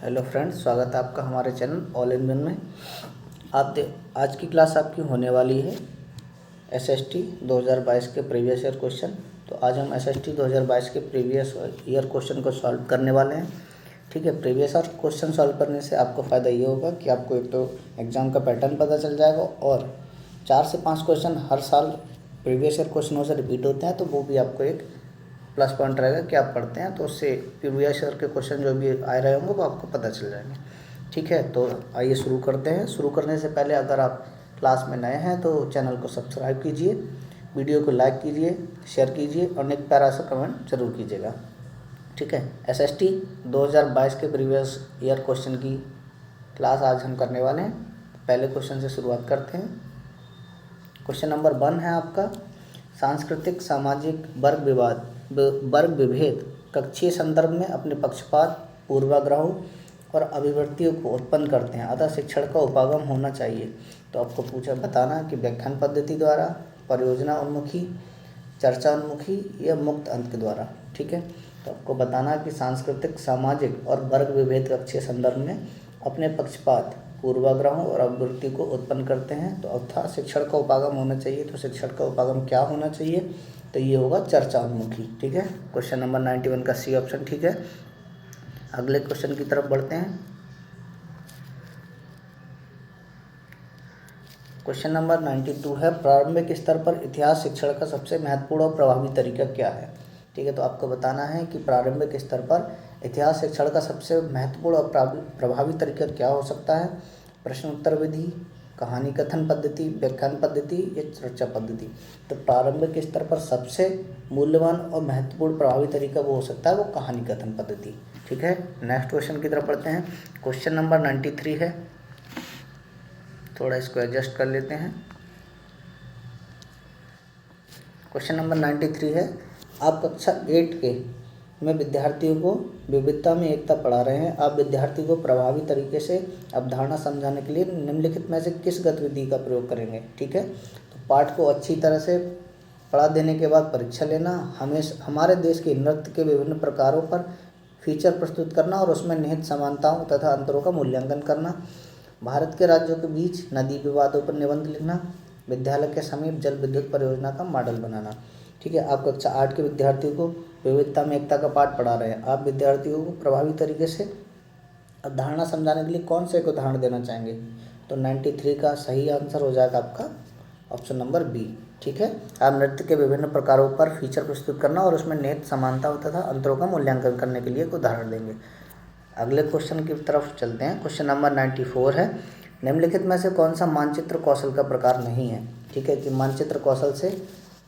Hello friends, स्वागत है आपका हमारे चैनल ऑल इन वन में। आज की क्लास आपकी होने वाली है एसएसटी 2022 के प्रीवियस ईयर क्वेश्चन। तो आज हम एसएसटी 2022 के प्रीवियस ईयर क्वेश्चन को सॉल्व करने वाले हैं। ठीक है, प्रीवियस ईयर क्वेश्चन सॉल्व करने से आपको फ़ायदा ये होगा कि आपको एक तो एग्ज़ाम का पैटर्न पता चल जाएगा और 4 से 5 क्वेश्चन हर साल प्रीवियस ईयर क्वेश्चनों से रिपीट होते हैं, तो वो भी आपको एक प्लस पॉइंट रहेगा कि आप पढ़ते हैं, तो उससे प्रीवियस ईयर के क्वेश्चन जो भी आ रहे होंगे वो आपको पता चल जाएंगे। ठीक है, तो आइए शुरू करते हैं। शुरू करने से पहले अगर आप क्लास में नए हैं तो चैनल को सब्सक्राइब कीजिए, वीडियो को लाइक कीजिए, शेयर कीजिए और एक प्यारा सा कमेंट जरूर कीजिएगा। ठीक है, एसएसटी 2022 के प्रीवियस ईयर क्वेश्चन की क्लास आज हम करने वाले हैं। पहले क्वेश्चन से शुरुआत करते हैं। क्वेश्चन नंबर 1 है आपका, सांस्कृतिक सामाजिक वर्ग विभेद कक्षीय संदर्भ में अपने पक्षपात, पूर्वाग्रहों और अभिव्यक्तियों को उत्पन्न करते हैं, अतः शिक्षण का उपागम होना चाहिए। तो आपको पूछा बताना कि व्याख्यान पद्धति द्वारा, परियोजना उन्मुखी, चर्चा उन्मुखी या मुक्त अंत के द्वारा। ठीक है, तो आपको बताना कि सांस्कृतिक सामाजिक और वर्ग विभेद कक्षीय संदर्भ में अपने पक्षपात, पूर्वाग्रहों और अभिव्यक्ति को उत्पन्न करते हैं, तो अर्थात शिक्षण का उपागम होना चाहिए। तो शिक्षण का उपागम क्या होना चाहिए? तो ये होगा चर्चा उन्मुखी। ठीक है, क्वेश्चन नंबर 91 का सी ऑप्शन ठीक है। अगले क्वेश्चन की तरफ बढ़ते हैं। क्वेश्चन नंबर 92 है, प्रारंभिक स्तर पर इतिहास शिक्षण का सबसे महत्वपूर्ण और प्रभावी तरीका क्या है? ठीक है, तो आपको बताना है कि प्रारंभिक स्तर पर इतिहास शिक्षण का सबसे महत्वपूर्ण और प्रभावी तरीका क्या हो सकता है। प्रश्न उत्तर विधि, कहानी कथन पद्धति, व्याख्यान पद्धति या चर्चा पद्धति। तो प्रारंभिक स्तर पर सबसे मूल्यवान और महत्वपूर्ण प्रभावी तरीका वो हो सकता है वो कहानी कथन पद्धति। ठीक है, नेक्स्ट क्वेश्चन की तरफ पढ़ते हैं। क्वेश्चन नंबर 93 है, थोड़ा इसको एडजस्ट कर लेते हैं। क्वेश्चन नंबर 93 है, आप कक्षा 8 के में विद्यार्थियों को विविधता में एकता पढ़ा रहे हैं। आप विद्यार्थी को प्रभावी तरीके से अवधारणा समझाने के लिए निम्नलिखित में से किस गतिविधि का प्रयोग करेंगे? ठीक है, तो पाठ को अच्छी तरह से पढ़ा देने के बाद परीक्षा लेना, हमारे देश के नृत्य के विभिन्न प्रकारों पर फीचर प्रस्तुत करना और उसमें निहित समानताओं तथा अंतरों का मूल्यांकन करना, भारत के राज्यों के बीच नदी विवादों पर निबंध लिखना, विद्यालय के समीप जल विद्युत परियोजना का मॉडल बनाना। ठीक है, आप कक्षा 8 के विद्यार्थियों को विविधता में एकता का पाठ पढ़ा रहे हैं। आप विद्यार्थियों को प्रभावी तरीके से अवधारणा समझाने के लिए कौन से एक उदाहरण देना चाहेंगे? तो 93 का सही आंसर हो जाएगा आपका ऑप्शन नंबर बी। ठीक है, आप नृत्य के विभिन्न प्रकारों पर फीचर प्रस्तुत करना और उसमें निहित समानताओं तथा अंतरों का मूल्यांकन करने के लिए एक उदाहरण देंगे। अगले क्वेश्चन की तरफ चलते हैं। क्वेश्चन नंबर 94 है, निम्नलिखित में से कौन सा मानचित्र कौशल का प्रकार नहीं है? ठीक है, कि मानचित्र कौशल से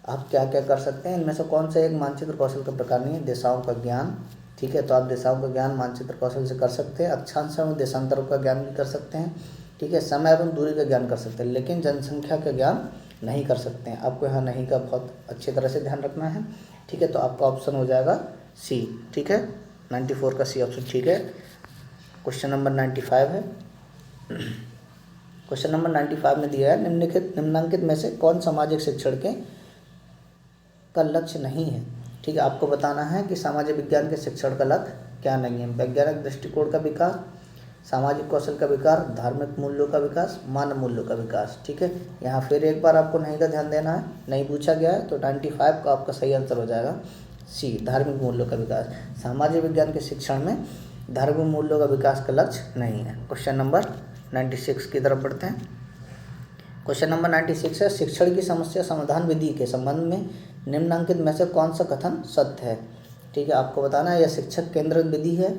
आप क्या क्या कर सकते हैं, इनमें से कौन सा एक मानचित्र कौशल का प्रकार नहीं है? दिशाओं का ज्ञान। ठीक है, तो आप दिशाओं का ज्ञान मानचित्र कौशल से कर सकते हैं। अक्षांश एवं देशांतरों का ज्ञान भी कर सकते हैं। ठीक है, समय एवं दूरी का ज्ञान कर सकते हैं, लेकिन जनसंख्या का ज्ञान नहीं कर सकते हैं। आपको यहाँ नहीं का बहुत अच्छी तरह से ध्यान रखना है। ठीक है, तो आपका ऑप्शन हो जाएगा सी। ठीक है, 94 का सी ऑप्शन ठीक है। क्वेश्चन नंबर 95 है। क्वेश्चन नंबर 95 में दिया है, निम्नलिखित में से कौन सामाजिक शिक्षण के का लक्ष्य नहीं है? ठीक है, आपको बताना है कि सामाजिक विज्ञान के शिक्षण का लक्ष्य क्या नहीं है। वैज्ञानिक दृष्टिकोण का विकास, सामाजिक कौशल का विकास, धार्मिक मूल्यों का विकास, मानव मूल्यों का विकास। ठीक है, यहाँ फिर एक बार आपको नहीं का ध्यान देना है, नहीं पूछा गया है, तो 95 का आपका सही आंसर हो जाएगा सी, धार्मिक मूल्यों का विकास। सामाजिक विज्ञान के शिक्षण में धार्मिक मूल्यों का विकास का लक्ष्य नहीं है। क्वेश्चन नंबर 96 की तरफ बढ़ते हैं। क्वेश्चन नंबर 96 है, शिक्षण की समस्या समाधान विधि के संबंध में निम्नलिखित में से कौन सा कथन सत्य है? ठीक है, आपको बताना है यह शिक्षक केंद्रित विधि है,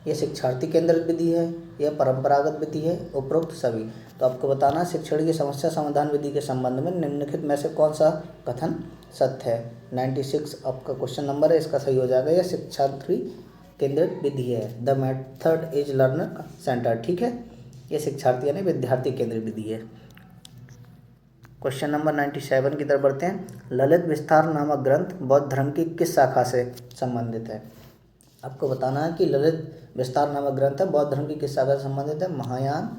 यह शिक्षार्थी केंद्रित विधि है, यह परंपरागत विधि है, उपरोक्त सभी। तो आपको बताना है शिक्षण की समस्या समाधान विधि के संबंध में निम्नलिखित में से कौन सा कथन सत्य है। 96 आपका क्वेश्चन नंबर है, इसका सही हो जाएगा यह शिक्षार्थी केंद्रित विधि है। The method is learner centre. ठीक है, यह शिक्षार्थी यानी विद्यार्थी केंद्रित विधि है। क्वेश्चन नंबर 97 की तरफ बढ़ते हैं। ललित विस्तार नामक ग्रंथ बौद्ध धर्म की किस शाखा से संबंधित है? आपको बताना है कि ललित विस्तार नामक ग्रंथ है बौद्ध धर्म की किस शाखा से संबंधित है? महायान,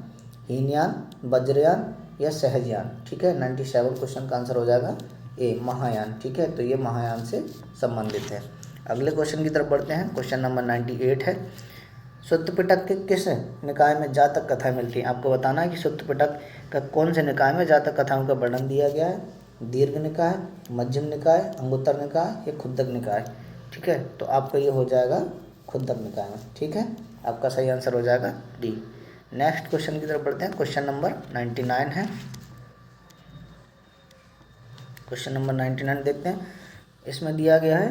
हीनयान, वज्रयान या सहजयान। ठीक है, 97 क्वेश्चन का आंसर हो जाएगा ए, महायान। ठीक है, तो ये महायान से संबंधित है। अगले क्वेश्चन की तरफ बढ़ते हैं। क्वेश्चन नंबर 98 है, शुद्ध पिटक के किस निकाय में जातक कथाएं मिलती हैं? आपको बताना है कि शुद्ध पिटक का कौन से निकाय में जातक कथाओं का वर्णन दिया गया है। दीर्घ निकाय, मध्यम निकाय, अंगुत्तर निकाय या खुद्दक निकाय। ठीक है, तो आपका ये हो जाएगा खुद्दक निकाय में। ठीक है, आपका सही आंसर हो जाएगा डी। नेक्स्ट क्वेश्चन की तरफ बढ़ते हैं। क्वेश्चन नंबर 99 है। क्वेश्चन नंबर 99 देखते हैं। इसमें दिया गया है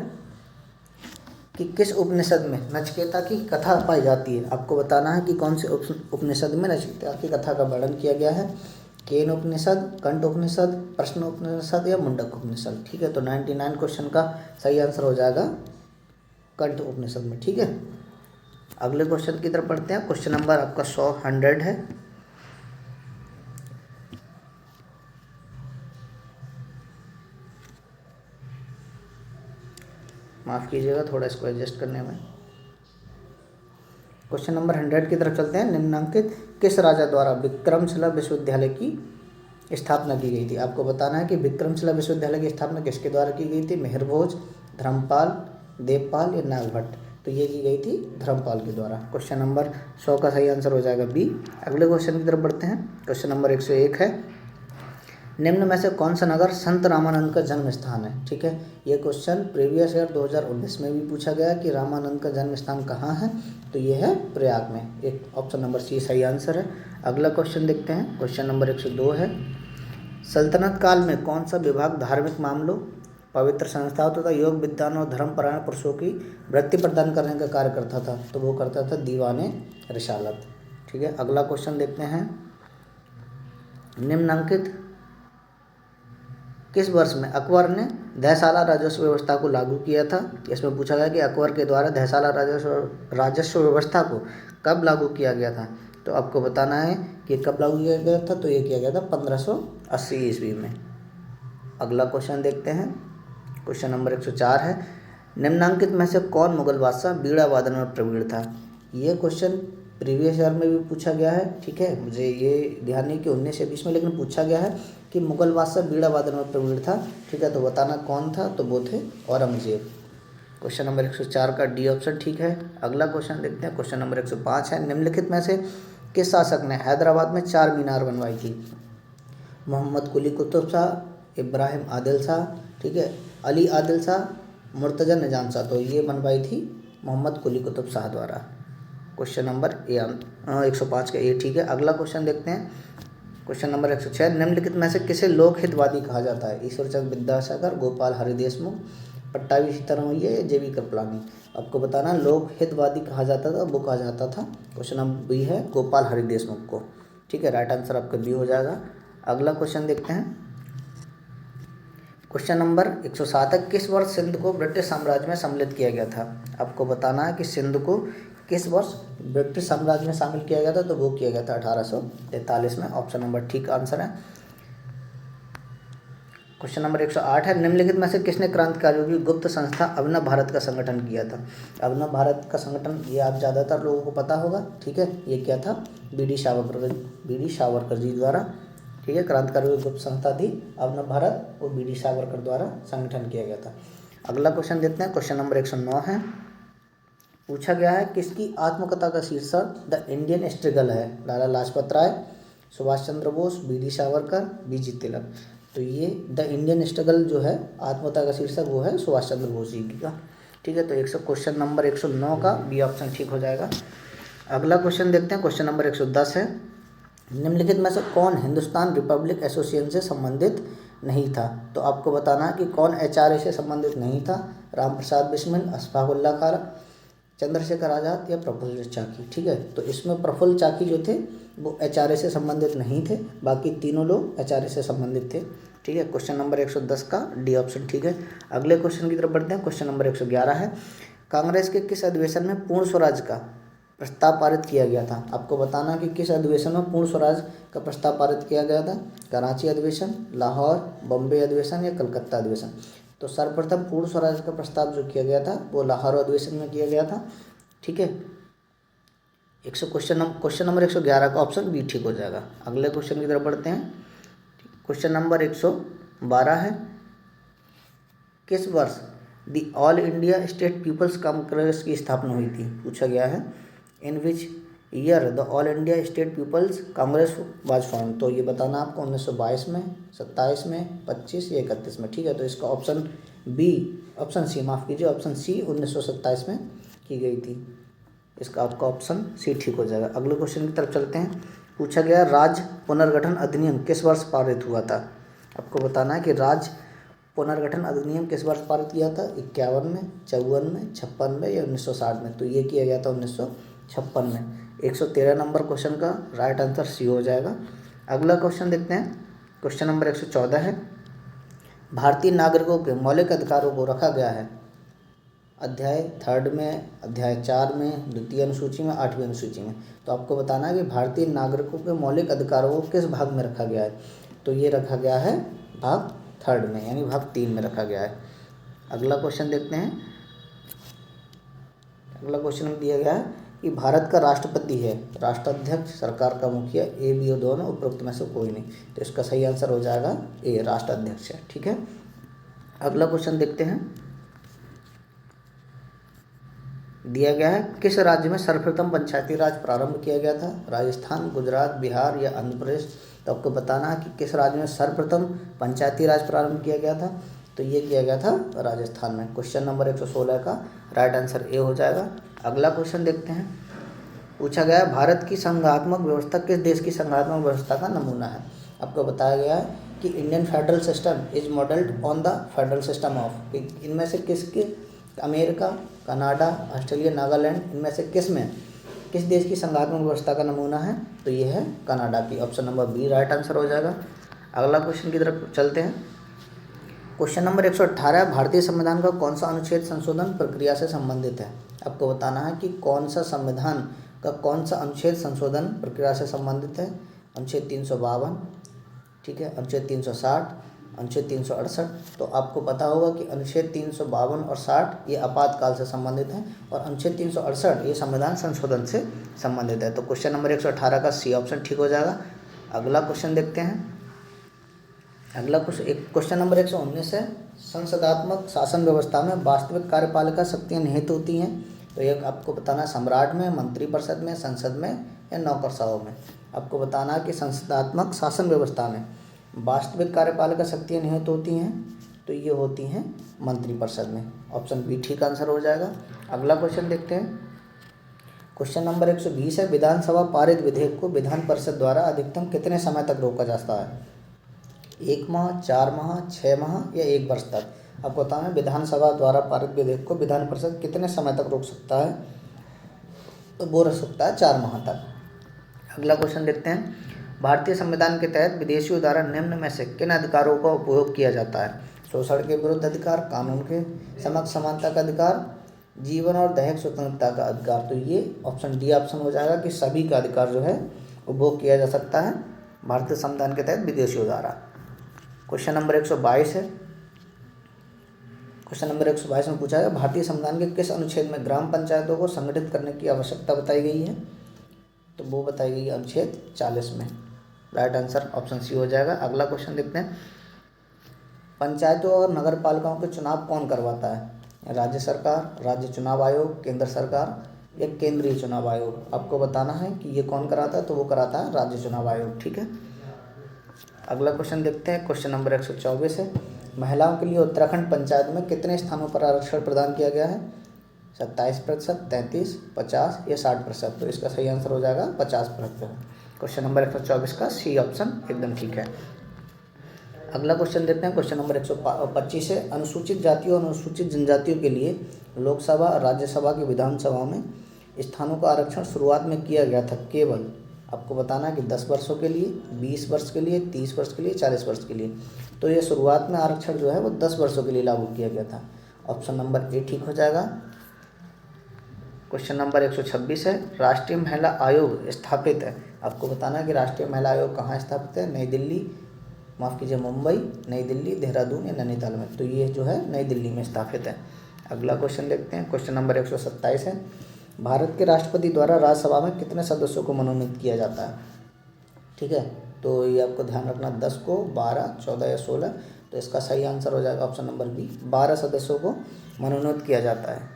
कि किस उपनिषद में नचिकेता की कथा पाई जाती है। आपको बताना है कि कौन से उपनिषद में नचिकेता की कथा का वर्णन किया गया है। केन उपनिषद, कंठ उपनिषद, प्रश्न उपनिषद या मुंडक उपनिषद। ठीक है, तो 99 क्वेश्चन का सही आंसर हो जाएगा कंठ उपनिषद में। ठीक है, अगले क्वेश्चन की तरफ पढ़ते हैं। क्वेश्चन नंबर आपका 100 है। माफ़ कीजिएगा थोड़ा इसको एडजस्ट करने में। क्वेश्चन नंबर 100 की तरफ चलते हैं। निम्नलिखित किस राजा द्वारा विक्रमशिला विश्वविद्यालय की स्थापना की गई थी? आपको बताना है कि विक्रमशिला विश्वविद्यालय की स्थापना किसके द्वारा की गई थी। मिहिर भोज, धर्मपाल, देवपाल या नागभट्ट। तो ये की गई थी धर्मपाल के द्वारा। क्वेश्चन नंबर 100 का सही आंसर हो जाएगा बी। अगले क्वेश्चन की तरफ बढ़ते हैं। क्वेश्चन नंबर 101 है। निम्न में से कौन सा नगर संत रामानंद का जन्म स्थान है? ठीक है, ये क्वेश्चन प्रीवियस ईयर 2019 में भी पूछा गया कि रामानंद का जन्म स्थान कहाँ है, तो ये है प्रयाग में। एक ऑप्शन नंबर सी सही आंसर है। अगला क्वेश्चन देखते हैं। क्वेश्चन नंबर 102 है। सल्तनत काल में कौन सा विभाग धार्मिक मामलों, पवित्र संस्थाओं तथा योग विद्वान और धर्मपरायण पुरुषों की वृत्ति प्रदान करने का कार्य करता था? तो वो करता था दीवाने रिसालत। ठीक है, अगला क्वेश्चन देखते हैं। निम्नलिखित किस वर्ष में अकबर ने दहसाला राजस्व व्यवस्था को लागू किया था? इसमें पूछा गया कि अकबर के द्वारा दहसाला राजस्व व्यवस्था को कब लागू किया गया था? तो आपको बताना है कि कब लागू किया गया था। तो ये किया गया था 1580 ईस्वी में। अगला क्वेश्चन देखते हैं। क्वेश्चन नंबर 104 है। निम्नांकित में से कौन मुगल बादशाह बीड़ा वादन में प्रवीण था? ये क्वेश्चन प्रीवियस ईयर में भी पूछा गया है। ठीक है, मुझे ये ध्यान नहीं कि 19 या 20 में, लेकिन पूछा गया है कि मुगल बादशाह बीड़ा वादन में प्रवीण था। ठीक है, तो बताना कौन था। तो वो थे औरंगजेब। क्वेश्चन नंबर 104 का डी ऑप्शन ठीक है। अगला क्वेश्चन देखते हैं। क्वेश्चन नंबर 105 है। निम्नलिखित में से किस शासक ने हैदराबाद में 4 मीनार बनवाई थी? मोहम्मद कुली कुतुब शाह, इब्राहिम आदिल शाह, ठीक है, अली आदिल शाह, मुर्तज़ा निजाम शाह। तो ये बनवाई थी मोहम्मद कुली कुतुब शाह द्वारा। क्वेश्चन नंबर 105 का ए ठीक है। अगला क्वेश्चन देखते हैं। Question number 106। निम्नलिखित में से किसे लोकहितवादी कहा जाता है? ईश्वरचंद्र विद्यासागर, गोपाल हरि देशमुख, पट्टाभी सीतारमैया या जेबी कृपलानी। आपको बताना लोकहितवादी कहा जाता था, वो कहा जाता था, क्वेश्चन नंबर बी है, गोपाल हरि देशमुख को। ठीक है, राइट आंसर आपका बी हो जाएगा। अगला क्वेश्चन देखते हैं। क्वेश्चन नंबर 107 है। किस वर्ष सिंध को ब्रिटिश साम्राज्य में सम्मिलित किया गया था? आपको बताना है कि सिंध को किस वर्ष ब्रिटिश साम्राज्य में शामिल किया गया था। तो वो किया गया था 1843 में। ऑप्शन नंबर ठीक आंसर है। क्वेश्चन नंबर 108 है। निम्नलिखित में से किसने क्रांतिकारियों की गुप्त संस्था अभिनव भारत का संगठन किया था? अभिनव भारत का संगठन ये आप ज़्यादातर लोगों को पता होगा। ठीक है, ये क्या था? बी.डी. सावरकर जी द्वारा। ठीक है, क्रांतिकारियों की गुप्त संस्था थी अभिनव भारत, और बी.डी. सावरकर द्वारा संगठन किया गया था। अगला क्वेश्चन देखते हैं। क्वेश्चन नंबर 109 है। पूछा गया है किसकी आत्मकथा का शीर्षक द इंडियन स्ट्रगल है? लाला लाजपत राय, सुभाष चंद्र बोस, बी.डी. सावरकर, बी.जी. तिलक। तो ये द इंडियन स्ट्रगल जो है आत्मकथा का शीर्षक वो है सुभाष चंद्र बोस जी का। ठीक है, तो क्वेश्चन नंबर 109 का बी ऑप्शन ठीक हो जाएगा। अगला क्वेश्चन देखते हैं। क्वेश्चन नंबर 110 है। निम्नलिखित में से कौन हिंदुस्तान रिपब्लिक एसोसिएशन से संबंधित नहीं था? तो आपको बताना है कि कौन एचआरए से संबंधित नहीं था। राम प्रसाद बिस्मिल, अशफाक उल्लाह खान, चंद्रशेखर आज़ाद या प्रफुल्ल चाकी। ठीक है, तो इसमें प्रफुल्ल चाकी जो थे वो एचआरए से संबंधित नहीं थे, बाकी तीनों लोग एचआरए से संबंधित थे। ठीक है, क्वेश्चन नंबर 110 का डी ऑप्शन ठीक है। अगले क्वेश्चन की तरफ बढ़ते हैं। क्वेश्चन नंबर 111 है। कांग्रेस के किस अधिवेशन में पूर्ण स्वराज का प्रस्ताव पारित किया गया था? आपको बताना कि किस अधिवेशन में पूर्ण स्वराज का प्रस्ताव पारित किया गया था। कराची अधिवेशन, लाहौर, बॉम्बे अधिवेशन या कलकत्ता अधिवेशन। तो सर्वप्रथम पूर्ण स्वराज का प्रस्ताव जो किया गया था वो लाहौर अधिवेशन में किया गया था। ठीक है, क्वेश्चन नंबर 111 का ऑप्शन बी ठीक हो जाएगा। अगले क्वेश्चन की तरफ बढ़ते हैं। क्वेश्चन नंबर 112 है। किस वर्ष the All India State People's Congress की स्थापना हुई थी? पूछा गया है in which year the All India State People's Congress was form. तो ये बताना आपको 1922 में, 27 में, 25 या 31 में। ठीक है, तो इसका ऑप्शन बी, ऑप्शन सी माफ़ कीजिए, ऑप्शन सी 1927 में की गई थी। इसका आपका ऑप्शन सी ठीक हो जाएगा। अगले क्वेश्चन की तरफ चलते हैं। पूछा गया राज्य पुनर्गठन अधिनियम किस वर्ष पारित हुआ था। आपको बताना है कि राज्य पुनर्गठन अधिनियम किस वर्ष पारित किया था। 51 में, 54 में, 56 में या 1960 में। तो ये किया गया था 1956 में। 113 नंबर क्वेश्चन का राइट आंसर सी हो जाएगा। अगला क्वेश्चन देखते हैं। क्वेश्चन नंबर 114 है, भारतीय नागरिकों के मौलिक अधिकारों को रखा गया है अध्याय 3 में, अध्याय 4 में, द्वितीय अनुसूची में, 8वीं अनुसूची में। तो आपको बताना है कि भारतीय नागरिकों के मौलिक अधिकारों को किस भाग में रखा गया है। तो ये रखा गया है भाग 3 में, यानी भाग 3 में रखा गया है। अगला क्वेश्चन देखते हैं। अगला क्वेश्चन में दिया गया है कि भारत का राष्ट्रपति है राष्ट्राध्यक्ष, सरकार का मुखिया, ए बी ओ दोनों, उपरोक्त में से कोई नहीं। तो इसका सही आंसर हो जाएगा ए, राष्ट्राध्यक्ष है। ठीक है, अगला क्वेश्चन देखते हैं। दिया गया है किस राज्य में सर्वप्रथम पंचायती राज प्रारंभ किया गया था। राजस्थान, गुजरात, बिहार या आंध्र प्रदेश। तो आपको बताना है कि किस राज्य में सर्वप्रथम पंचायती राज प्रारंभ किया गया था। तो ये किया गया था राजस्थान में। क्वेश्चन नंबर 116 का राइट आंसर ए हो जाएगा। अगला क्वेश्चन देखते हैं। पूछा गया है भारत की संघात्मक व्यवस्था किस देश की संघात्मक व्यवस्था का नमूना है। आपको बताया गया है कि Indian federal system is modelled on the federal system of, इनमें से किसके, अमेरिका, कनाडा, ऑस्ट्रेलिया, नागालैंड, इनमें से किस देश की संघात्मक व्यवस्था का नमूना है। तो ये है कनाडा की। Option number B right answer हो जाएगा। अगला क्वेश्चन की तरफ चलते हैं। क्वेश्चन नंबर 118, भारतीय संविधान का कौन सा अनुच्छेद संशोधन प्रक्रिया से संबंधित है। आपको बताना है कि कौन सा संविधान का कौन सा अनुच्छेद संशोधन प्रक्रिया से संबंधित है। अनुच्छेद 352, ठीक है, अनुच्छेद 360, अनुच्छेद 368। तो आपको पता होगा कि अनुच्छेद 352 और 60 ये आपातकाल से संबंधित हैं और अनुच्छेद 368 ये संविधान संशोधन से संबंधित है। तो क्वेश्चन नंबर 118 का सी ऑप्शन ठीक हो जाएगा। अगला क्वेश्चन देखते हैं। अगला क्वेश्चन नंबर 119 है, संसदात्मक शासन व्यवस्था में वास्तविक कार्यपालिका शक्तियाँ निहित होती हैं। तो ये आपको बताना है सम्राट में, मंत्रिपरिषद में, संसद में या नौकरशाहों में। आपको बताना है कि संसदात्मक शासन व्यवस्था में वास्तविक कार्यपालिका शक्तियाँ निहित होती हैं। तो ये होती हैं मंत्रिपरिषद में। ऑप्शन बी ठीक आंसर हो जाएगा। अगला क्वेश्चन देखते हैं। क्वेश्चन नंबर 120 है, विधानसभा पारित विधेयक को विधान परिषद द्वारा अधिकतम कितने समय तक रोका जा सकता है। 1 माह, 4 माह, 6 माह या 1 वर्ष तक। आपको बताना है विधानसभा द्वारा पारित विधेयक को विधान परिषद कितने समय तक रोक सकता है। तो वो रख सकता है 4 माह तक। अगला क्वेश्चन देखते हैं। भारतीय संविधान के तहत विदेशियों द्वारा निम्न में से किन अधिकारों का उपयोग किया जाता है। शोषण के विरुद्ध अधिकार, कानून के समक्ष समानता का अधिकार, जीवन और दैहिक स्वतंत्रता का अधिकार। तो ये ऑप्शन डी ऑप्शन हो जाएगा कि सभी का अधिकार जो है उपभोग किया जा सकता है भारतीय संविधान के तहत विदेशियों द्वारा। क्वेश्चन नंबर 122 है। क्वेश्चन नंबर 122 में पूछा है, भारतीय संविधान के किस अनुच्छेद में ग्राम पंचायतों को संगठित करने की आवश्यकता बताई गई है। तो वो बताई गई है अनुच्छेद 40 में। राइट आंसर ऑप्शन सी हो जाएगा। अगला क्वेश्चन देखते हैं। पंचायतों और नगर पालिकाओं के चुनाव कौन करवाता है। राज्य सरकार, राज्य चुनाव आयोग, केंद्र सरकार या केंद्रीय चुनाव आयोग। आपको बताना है कि ये कौन कराता है। तो वो कराता है राज्य चुनाव आयोग। ठीक है, अगला क्वेश्चन देखते हैं। क्वेश्चन नंबर 124 है, महिलाओं के लिए उत्तराखंड पंचायत में कितने स्थानों पर आरक्षण प्रदान किया गया है। 27%, 33%, 50% या 60%। तो इसका सही आंसर हो जाएगा 50%। क्वेश्चन नंबर 124 का सी ऑप्शन एकदम ठीक है। अगला क्वेश्चन देखते हैं। क्वेश्चन नंबर 125 है, अनुसूचित जातियों और अनुसूचित जनजातियों के लिए लोकसभा और राज्यसभा की विधानसभा में स्थानों का आरक्षण शुरुआत में किया गया था केवल, आपको बताना है कि 10 वर्षों के लिए, 20 वर्ष के लिए, 30 वर्ष के लिए, 40 वर्ष के लिए। तो ये शुरुआत में आरक्षण जो है वो 10 वर्षों के लिए लागू किया गया था। ऑप्शन नंबर ए ठीक हो जाएगा। क्वेश्चन नंबर 126 है, राष्ट्रीय महिला आयोग स्थापित है। आपको बताना है कि राष्ट्रीय महिला आयोग कहाँ स्थापित है। नई दिल्ली, माफ़ कीजिए मुंबई, नई दिल्ली, देहरादून या नैनीताल में। तो ये जो है नई दिल्ली में स्थापित है। अगला क्वेश्चन देखते हैं। क्वेश्चन नंबर 127 है, भारत के राष्ट्रपति द्वारा राज्यसभा में कितने सदस्यों को मनोनीत किया जाता है। ठीक है, तो ये आपको ध्यान रखना, 10 को, 12, 14 या 16। तो इसका सही आंसर हो जाएगा ऑप्शन नंबर बी, 12 सदस्यों को मनोनीत किया जाता है।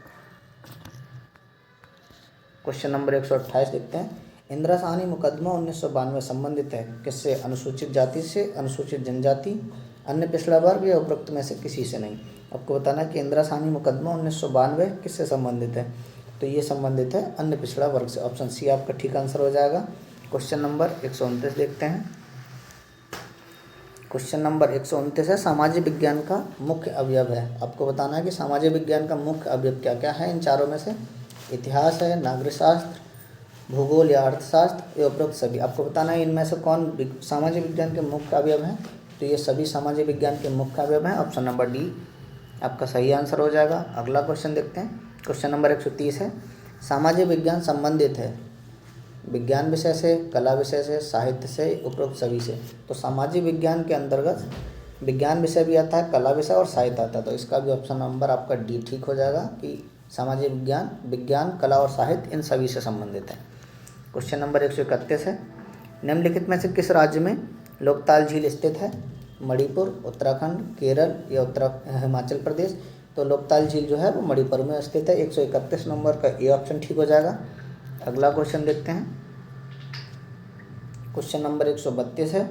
क्वेश्चन नंबर 128 देखते हैं। इंदिरा साहनी मुकदमा 1992 संबंधित है किससे? अनुसूचित जाति से, अनुसूचित जनजाति, अन्य पिछड़ा वर्ग या उपरोक्त में से किसी से नहीं। आपको बताना है कि इंदिरा साहनी मुकदमा 1992 किससे संबंधित है? तो ये संबंधित है अन्य पिछड़ा वर्ग से। ऑप्शन सी आपका ठीक आंसर हो जाएगा। क्वेश्चन नंबर 129 देखते हैं। क्वेश्चन नंबर 129 है, सामाजिक विज्ञान का मुख्य अवयव है। आपको बताना है कि सामाजिक विज्ञान का मुख्य अवयव क्या क्या है इन चारों में से? इतिहास है, नागरिक शास्त्र, भूगोल या अर्थशास्त्र या उपरोक्त सभी। आपको बताना है इनमें से कौन सामाजिक विज्ञान के मुख्य अवयव हैं। तो ये सभी सामाजिक विज्ञान के मुख्य अवयव हैं। ऑप्शन नंबर डी आपका सही आंसर हो जाएगा। अगला क्वेश्चन देखते हैं। क्वेश्चन नंबर 130 है, सामाजिक विज्ञान संबंधित है विज्ञान विषय से, कला विषय से, साहित्य से, उपरोक्त सभी से। तो सामाजिक विज्ञान के अंतर्गत विज्ञान विषय भी आता है, कला विषय और साहित्य आता है। तो इसका भी ऑप्शन नंबर आपका डी ठीक हो जाएगा कि सामाजिक विज्ञान, कला और साहित्य इन सभी से संबंधित है। क्वेश्चन नंबर 131 है, निम्नलिखित में से किस राज्य में लोकताल झील स्थित है? मणिपुर, उत्तराखंड, केरल या हिमाचल प्रदेश। तो लोकताल झील जो है वो मणिपुर में स्थित है। 131 नंबर का ए ऑप्शन ठीक हो जाएगा। अगला क्वेश्चन देखते हैं। क्वेश्चन नंबर 132 है।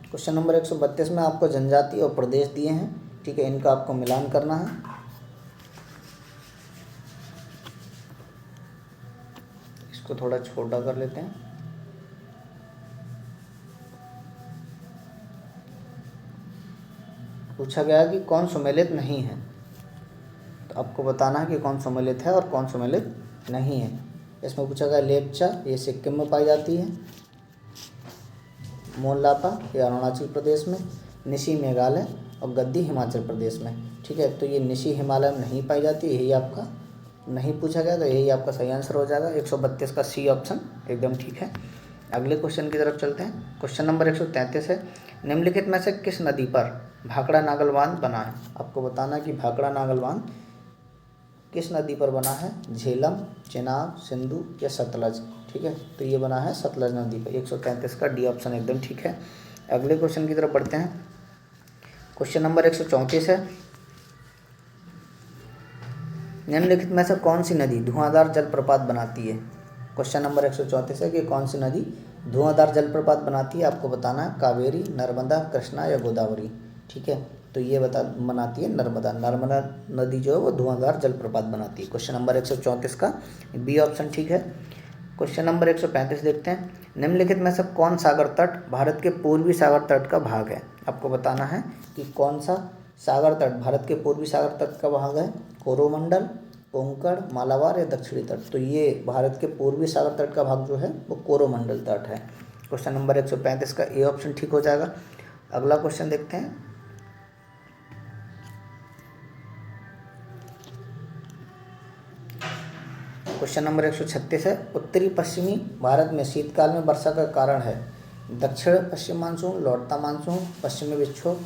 क्वेश्चन नंबर 132 में आपको जनजाति और प्रदेश दिए हैं, ठीक है, इनका आपको मिलान करना है। इसको थोड़ा छोटा कर लेते हैं। पूछा गया कि कौन सुमेलित नहीं है, तो आपको बताना है कि कौन सुमेलित है और कौन सुमेलित नहीं है। इसमें पूछा गया लेप्चा, ये सिक्किम में पाई जाती है, मोनलापा ये अरुणाचल प्रदेश में, निशी मेघालय और गद्दी हिमाचल प्रदेश में, ठीक है। तो ये निशी हिमालय में नहीं पाई जाती, यही आपका नहीं पूछा गया, तो यही आपका सही आंसर हो जाएगा। 132 का सी ऑप्शन एकदम ठीक है। अगले क्वेश्चन की तरफ चलते हैं। क्वेश्चन नंबर 133 है, निम्नलिखित में से किस नदी पर भाखड़ा नागल बांध बना है? आपको बताना है कि भाखड़ा नागल बांध किस नदी पर बना है? झेलम, चेनाब, सिंधु या सतलज, ठीक है। तो ये बना है सतलज नदी पर। 133 का डी ऑप्शन एकदम ठीक है। अगले क्वेश्चन की तरफ बढ़ते हैं। क्वेश्चन नंबर 134 है, निम्नलिखित में से कौन सी नदी धुआंधार जलप्रपात बनाती है? क्वेश्चन नंबर 134 है कि कौन सी नदी धुआंधार जलप्रपात बनाती है? आपको बताना है कावेरी, नर्मदा, कृष्णा या गोदावरी, ठीक है। तो ये बनाती है नर्मदा। नर्मदा नदी जो है वो धुआंधार जलप्रपात बनाती है। क्वेश्चन नंबर 134 का बी ऑप्शन ठीक है। क्वेश्चन नंबर 135 देखते हैं, निम्नलिखित में से कौन सागर तट भारत के पूर्वी सागर तट का भाग है? आपको बताना है कि कौन सा सागर तट भारत के पूर्वी सागर तट का भाग है? कोरोमंडल, कोंकण, मालाबार या दक्षिणी तट। तो ये भारत के पूर्वी सागर तट का भाग जो है वो कोरोमंडल तट है। क्वेश्चन नंबर 135 का ए ऑप्शन ठीक हो जाएगा। अगला क्वेश्चन देखते हैं। क्वेश्चन नंबर 136 है, उत्तरी पश्चिमी भारत में शीतकाल में वर्षा का कारण है? दक्षिण पश्चिम मानसून, लौटता मानसून, पश्चिमी विक्षोभ,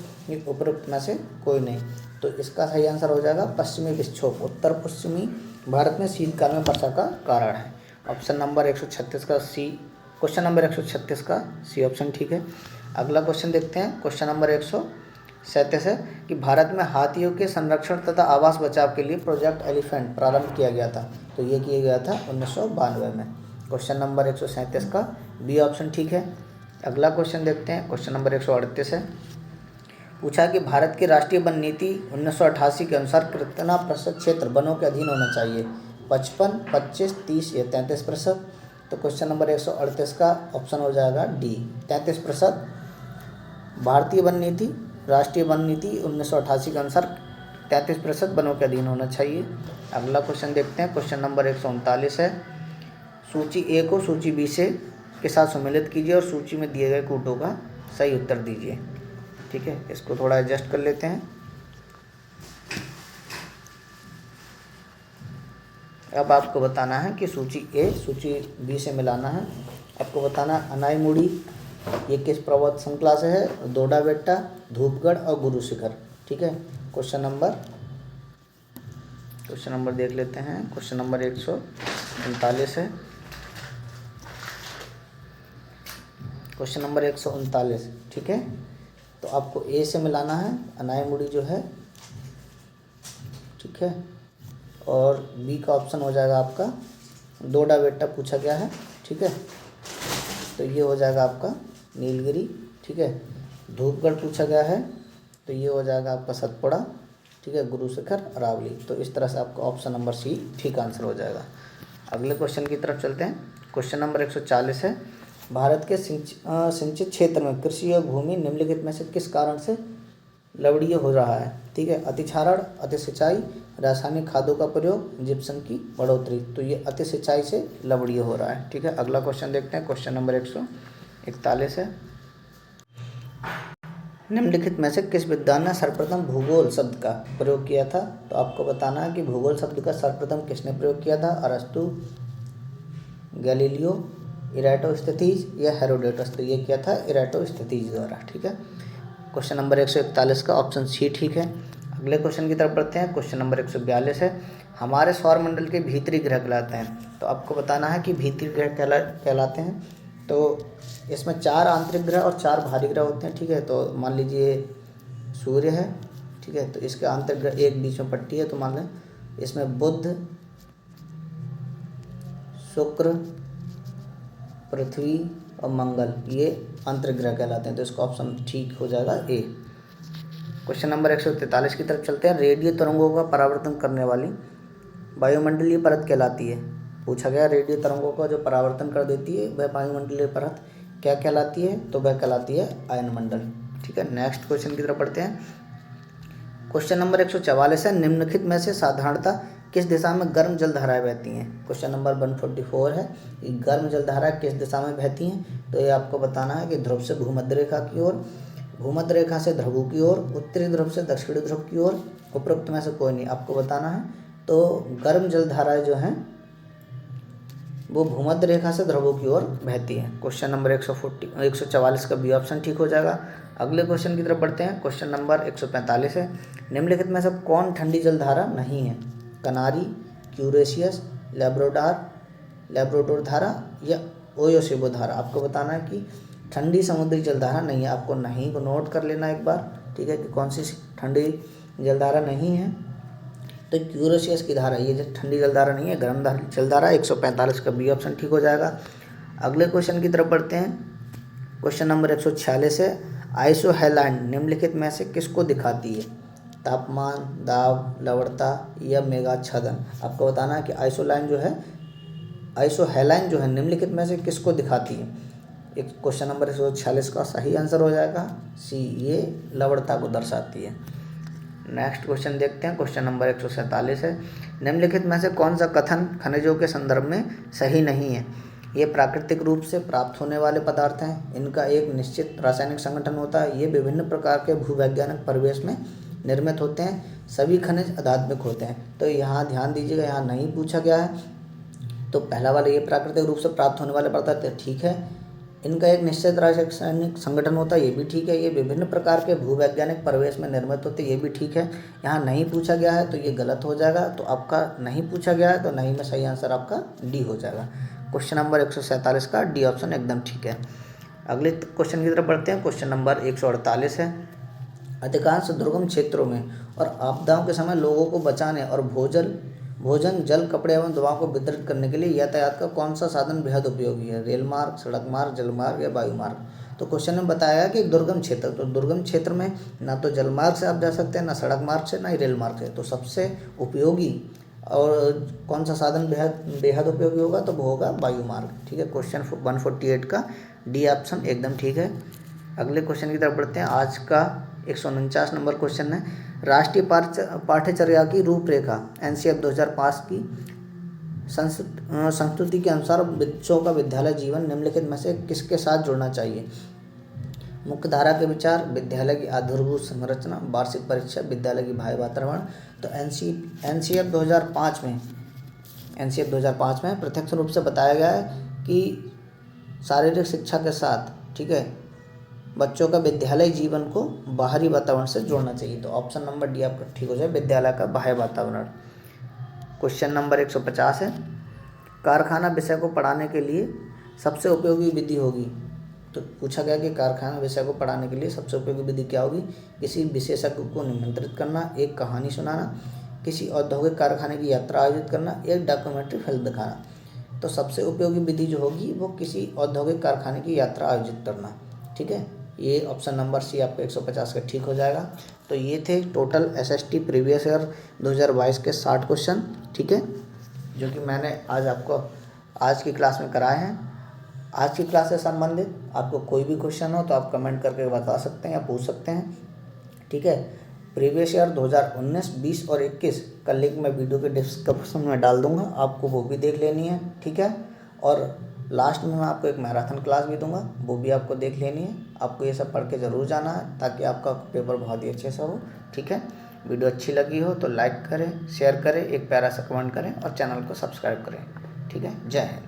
उपरोक्त में से कोई नहीं। तो इसका सही आंसर हो जाएगा पश्चिमी विक्षोभ। उत्तर पश्चिमी भारत में शीतकाल में वर्षा का कारण है। ऑप्शन नंबर 136 का सी, क्वेश्चन नंबर 136 का सी ऑप्शन ठीक है। अगला क्वेश्चन देखते हैं। क्वेश्चन नंबर 137 है कि भारत में हाथियों के संरक्षण तथा आवास बचाव के लिए प्रोजेक्ट एलिफेंट प्रारंभ किया गया था। तो ये किया गया था 1992 में। क्वेश्चन नंबर 137 का बी ऑप्शन ठीक है। अगला क्वेश्चन देखते हैं। क्वेश्चन नंबर 138 है, पूछा कि भारत की राष्ट्रीय वन नीति 1988 के अनुसार कितना प्रतिशत क्षेत्र वनों के अधीन होना चाहिए? 55, 25, 30 या 33%। तो क्वेश्चन नंबर 138 का ऑप्शन हो जाएगा डी 33%। भारतीय वन नीति, राष्ट्रीय वन नीति 1988 के अनुसार 33% वनों के अधीन होना चाहिए। अगला क्वेश्चन देखते हैं। क्वेश्चन नंबर 139 है, सूची ए को सूची बी से के साथ सम्मिलित कीजिए और सूची में दिए गए कूटों का सही उत्तर दीजिए, ठीक है। इसको थोड़ा एडजस्ट कर लेते हैं। अब आपको बताना है कि सूची ए सूची बी से मिलाना है। आपको बताना अनाईमुड़ी ये किस पर्वत श्रृंखला से है? दोडा बेट्टा, धूपगढ़ और गुरु शिखर, ठीक है। क्वेश्चन नंबर देख लेते हैं। क्वेश्चन नंबर 139 है। क्वेश्चन नंबर 139, ठीक है। तो आपको ए से मिलाना है अनाईमुड़ी जो है, ठीक है, और बी का ऑप्शन हो जाएगा आपका डोडा बेट्टा पूछा गया है, ठीक है। तो ये हो जाएगा आपका नीलगिरी, ठीक है। धूपगढ़ पूछा गया है, तो ये हो जाएगा आपका सतपुड़ा, ठीक है। गुरु शिखर, अरावली। तो इस तरह से आपका ऑप्शन नंबर सी ठीक आंसर हो जाएगा। अगले क्वेश्चन की तरफ चलते हैं। क्वेश्चन नंबर 140 है, भारत के सिंचित क्षेत्र में कृषि और भूमि निम्नलिखित में से किस कारण से लवणीय हो रहा है, ठीक है। अति क्षारण, अति सिंचाई, रासायनिक खादों का प्रयोग, जिप्सम की बढ़ोतरी। तो ये अति सिंचाई से लवणीय हो रहा है, ठीक है। अगला क्वेश्चन देखते हैं। क्वेश्चन नंबर 141 है, निम्नलिखित में से किस विद्वान ने सर्वप्रथम भूगोल शब्द का प्रयोग किया था। तो आपको बताना है कि भूगोल शब्द का सर्वप्रथम किसने प्रयोग किया था, अरस्तु, गैलीलियो, इराटोस्थेनीज या हेरोडोटस। तो ये किया था इराटोस्थेनीज द्वारा, ठीक है। क्वेश्चन नंबर 141 का ऑप्शन सी ठीक है। अगले क्वेश्चन की तरफ बढ़ते हैं। क्वेश्चन नंबर 142 है, हमारे सौरमंडल के भीतरी ग्रह कहलाते हैं। तो आपको बताना है कि भीतरी ग्रह कहलाते हैं। तो इसमें 4 आंतरिक ग्रह और 4 बाहरी ग्रह होते हैं, ठीक है। तो मान लीजिए सूर्य है, ठीक है। तो इसके आंतरिक ग्रह एक बीच में पट्टी है, तो मान लें इसमें बुध, शुक्र, पृथ्वी और मंगल ये आंतरिक ग्रह कहलाते हैं। तो इसका ऑप्शन ठीक हो जाएगा ए। क्वेश्चन नंबर 143 की तरफ चलते हैं। रेडियो तरंगों का परावर्तन करने वाली वायुमंडलीय परत कहलाती है। पूछा गया रेडियो तरंगों का जो परावर्तन कर देती है वह वायुमंडलीय परत क्या कहलाती है। तो वह कहलाती है आयनमंडल, ठीक है। नेक्स्ट क्वेश्चन की तरफ बढ़ते हैं। क्वेश्चन नंबर 144 है, निम्नलिखित में से साधारणतः किस दिशा में गर्म जलधाराएं बहती हैं। क्वेश्चन नंबर 144 है, गर्म जलधाराएं किस दिशा में बहती हैं। तो ये आपको बताना है कि ध्रुव से भूमध्य रेखा की ओर, भूमध्य रेखा से ध्रुव की ओर, उत्तरी ध्रुव से दक्षिणी ध्रुव की ओर, उपरोक्त में से कोई नहीं आपको बताना है। तो गर्म जलधाराएं जो हैं वो भूमध्य रेखा से ध्रुवों की ओर बहती है। क्वेश्चन नंबर 144 का बी ऑप्शन ठीक हो जाएगा। अगले क्वेश्चन की तरफ बढ़ते हैं। क्वेश्चन नंबर 145 है, निम्नलिखित में से कौन ठंडी जलधारा नहीं है। कनारी, क्यूरेशियस, लैब्राडोर धारा या ओयोसेबो धारा। आपको बताना है कि ठंडी समुद्री जलधारा नहीं है। आपको नहीं को नोट कर लेना एक बार, ठीक है, कि कौन सी ठंडी जलधारा नहीं है। तो क्यूरेशियस की धारा, ये जो ठंडी जलधारा नहीं है, गर्म जलधारा। 145 का बी ऑप्शन ठीक हो जाएगा। अगले क्वेश्चन की तरफ बढ़ते हैं। क्वेश्चन नंबर 146 है, आइसोहेलाइन निम्नलिखित में से किसको दिखाती है। तापमान, दाब, लवणता या मेघाच्छादन। आपको बताना है कि आइसोहेलाइन जो है निम्नलिखित में से किसको दिखाती है। एक क्वेश्चन नंबर 146 का सही आंसर हो जाएगा सी, ये लवणता को दर्शाती है। नेक्स्ट क्वेश्चन देखते हैं। क्वेश्चन नंबर 147 है, निम्नलिखित में से कौन सा कथन खनिजों के संदर्भ में सही नहीं है। ये प्राकृतिक रूप से प्राप्त होने वाले पदार्थ हैं, इनका एक निश्चित रासायनिक संगठन होता है, ये विभिन्न प्रकार के भूवैज्ञानिक परिवेश में निर्मित होते हैं, सभी खनिज अधात्मिक होते हैं। तो यहाँ ध्यान दीजिएगा, यहाँ नहीं पूछा गया है। तो पहला वाला ये प्राकृतिक रूप से प्राप्त होने वाले पदार्थ है, ठीक है। इनका एक निश्चित रासायनिक संगठन होता है, ये भी ठीक है। ये विभिन्न प्रकार के भूवैज्ञानिक परिवेश में निर्मित होते हैं, ये भी ठीक है। यहाँ नहीं पूछा गया है तो ये गलत हो जाएगा। तो आपका नहीं पूछा गया है तो नहीं में सही आंसर आपका डी हो जाएगा। क्वेश्चन नंबर 147 का डी ऑप्शन एकदम ठीक है। अगले क्वेश्चन की तरफ बढ़ते हैं। क्वेश्चन नंबर 148 है, अधिकांश दुर्गम क्षेत्रों में और आपदाओं के समय लोगों को बचाने और भोजन, जल, कपड़े एवं दवाओं को वितरित करने के लिए यातायात का कौन सा साधन बेहद उपयोगी है। रेल मार्ग, सड़क मार्ग, जल मार्ग या वायु मार्ग। तो क्वेश्चन में बताया कि दुर्गम क्षेत्र, तो दुर्गम क्षेत्र में ना तो जल मार्ग से आप जा सकते हैं, ना सड़क मार्ग से, ना ही रेल मार्ग से। तो सबसे उपयोगी और कौन सा साधन बेहद उपयोगी होगा, तो वो होगा वायु मार्ग, ठीक है। क्वेश्चन 148 का डी ऑप्शन एकदम ठीक है। अगले क्वेश्चन की तरफ बढ़ते हैं। आज का 149 नंबर क्वेश्चन है, राष्ट्रीय पाठ्यचर्या की रूपरेखा एनसीएफ 2005 की संस्तुति के अनुसार बच्चों का विद्यालय जीवन निम्नलिखित में से किसके साथ जुड़ना चाहिए। मुख्य धारा के विचार, विद्यालय की आधारभूत संरचना, वार्षिक परीक्षा, विद्यालय की बाह्य वातावरण। तो एनसीएफ 2005 में प्रत्यक्ष रूप से बताया गया है कि शारीरिक शिक्षा के साथ, ठीक है, बच्चों का विद्यालय जीवन को बाहरी वातावरण से जोड़ना चाहिए। तो ऑप्शन नंबर डी आपका ठीक हो जाए, विद्यालय का बाह्य वातावरण। क्वेश्चन नंबर 150 है, कारखाना विषय को पढ़ाने के लिए सबसे उपयोगी विधि होगी। तो पूछा गया कि कारखाना विषय को पढ़ाने के लिए सबसे उपयोगी विधि क्या होगी। किसी विशेषज्ञ को निमंत्रित करना, एक कहानी सुनाना, किसी औद्योगिक कारखाने की यात्रा आयोजित करना, एक डॉक्यूमेंट्री फिल्म दिखाना। तो सबसे उपयोगी विधि जो होगी वो किसी औद्योगिक कारखाने की यात्रा आयोजित करना। ठीक है, ये ऑप्शन नंबर सी आपका 150 का ठीक हो जाएगा। तो ये थे टोटल एसएसटी प्रीवियस ईयर 2022 के 60 क्वेश्चन। ठीक है, जो कि मैंने आज आपको आज की क्लास में कराए हैं। आज की क्लास से संबंधित आपको कोई भी क्वेश्चन हो तो आप कमेंट करके बता सकते हैं या पूछ सकते हैं। ठीक है, प्रीवियस ईयर 2019, 20 और 21 का लिंक मैं वीडियो के डिस्क्रिप्शन में डाल दूंगा, आपको वो भी देख लेनी है। ठीक है, और लास्ट में मैं आपको एक मैराथन क्लास भी दूंगा, वो भी आपको देख लेनी है। आपको ये सब पढ़ के ज़रूर जाना है ताकि आपका पेपर बहुत ही अच्छे से हो। ठीक है, वीडियो अच्छी लगी हो तो लाइक करें, शेयर करें, एक प्यारा सा कमेंट करें और चैनल को सब्सक्राइब करें। ठीक है, जय हिंद।